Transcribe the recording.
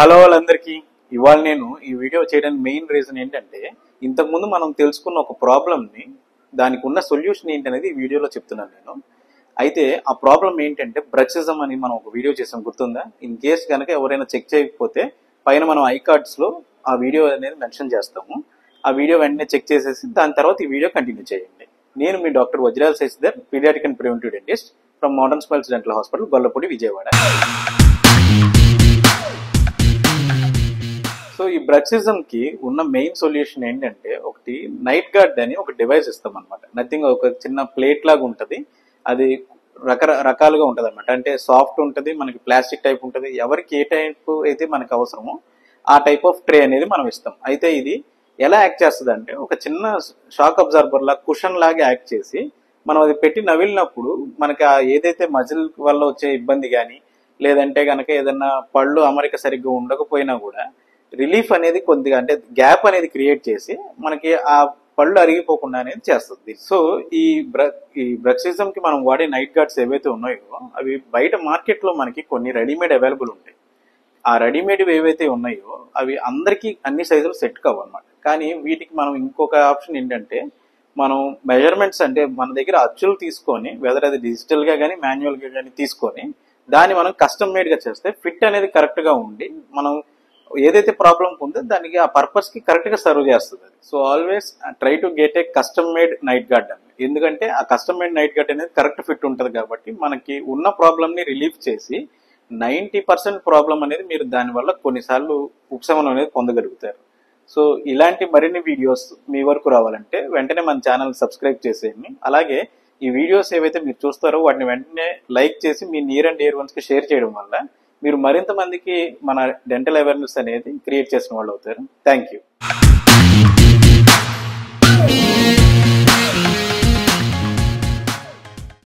Hello వాళ్ళందరికీ ఇవాళ నేను ఈ వీడియో చేయడానికి మెయిన్ రీజన్ ఏంటంటే ఇంతకుముందు మనం తెలుసుకున్న ఒక ప్రాబ్లమ్ని దానికి ఉన్న సొల్యూషన్ ఏంటనేది ఈ వీడియోలో చెప్తున్నాను నేను. అయితే ఆ ప్రాబ్లం ఏంటంటే బ్రక్సిజం అని మనం ఒక వీడియో చేసాం, గుర్తుందా? ఇన్ కేస్ కనుక ఎవరైనా చెక్ చేయకపోతే పైన మనం ఐకార్డ్స్లో ఆ వీడియో అనేది మెన్షన్ చేస్తాము. ఆ వీడియో వెంటనే చెక్ చేసేసి దాని తర్వాత ఈ వీడియో కంటిన్యూ చేయండి. నేను మీ doctor Vajrala Sasidhar, paediatric and preventive dentist from Modern Smiles Dental Hospital, Gollapudi, Vijayawada. So ఈ బ్రక్సిజం కి ఉన్న మెయిన్ సొల్యూషన్ ఏంటంటే ఒకటి నైట్ గార్డ్ అని ఒక డివైస్ ఇస్తాం అనమాట. నథింగ్, ఒక చిన్న ప్లేట్ లాగా ఉంటుంది. అది రకరకాలుగా ఉంటుంది అనమాట. అంటే సాఫ్ట్ ఉంటుంది, మనకి ప్లాస్టిక్ టైప్ ఉంటుంది. ఎవరికి ఏ టైప్ అయితే మనకు అవసరమో ఆ టైప్ ఆఫ్ ట్రే అనేది మనం ఇస్తాం. అయితే ఇది ఎలా యాక్ట్ చేస్తుంది అంటే ఒక చిన్న షాక్ అబ్జార్బర్ లా, కుషన్ లాగా యాక్ట్ చేసి మనం అది పెట్టి నవిలినప్పుడు మనకి ఏదైతే మజిల్ వల్ల వచ్చే ఇబ్బంది కానీ లేదంటే కనుక ఏదన్నా పళ్ళు అమరిక సరిగ్గా ఉండకపోయినా కూడా రిలీఫ్ అనేది కొద్దిగా, అంటే గ్యాప్ అనేది క్రియేట్ చేసి మనకి ఆ పళ్ళు అరిగిపోకుండా అనేది చేస్తుంది. సో ఈ బ్రక్సిజం కి మనం వాడే నైట్ గార్డ్స్ ఏవైతే ఉన్నాయో అవి బయట మార్కెట్ లో మనకి కొన్ని రెడీమేడ్ అవైలబుల్ ఉంటాయి. ఆ రెడీమేడ్ ఏవైతే ఉన్నాయో అవి అందరికీ అన్ని సైజులు సెట్ కావు అనమాట. కానీ వీటికి మనం ఇంకొక ఆప్షన్ ఏంటంటే మనం మెజర్మెంట్స్, అంటే మన దగ్గర అచ్చులు తీసుకొని, వెదర్ అది డిజిటల్ గా కానీ మాన్యువల్ గా కానీ తీసుకొని దాన్ని మనం కస్టమ్ మేడ్ గా చేస్తే ఫిట్ అనేది కరెక్ట్ గా ఉండి మనం ఏదైతే ప్రాబ్లం ఉందో దానికి ఆ పర్పస్ కి కరెక్ట్ గా సర్వ్ చేస్తుంది. So always try to get a custom made night gourd అని. ఎందుకంటే ఆ కస్టమ్ మేడ్ నైట్ గార్డ్ అనేది కరెక్ట్ ఫిట్ ఉంటుంది కాబట్టి మనకి ఉన్న ప్రాబ్లమ్ ని రిలీఫ్ చేసి 90% ప్రాబ్లం అనేది మీరు దానివల్ల కొన్నిసార్లు ఉపశమనం అనేది పొందగలుగుతారు. సో ఇలాంటి మరిన్ని వీడియోస్ మీ వరకు రావాలంటే వెంటనే మన ఛానల్ సబ్స్క్రైబ్ చేసేయండి. అలాగే ఈ వీడియోస్ ఏవైతే మీరు చూస్తారో వాటిని వెంటనే లైక్ చేసి మీ నియర్ అండ్ డియర్ వన్స్ కి షేర్ చేయడం వల్ల మీరు మరింత మందికి మన డెంటల్ అవేర్నెస్ అనేది క్రియేట్ చేసిన వాళ్ళు అవుతారు. Thank you.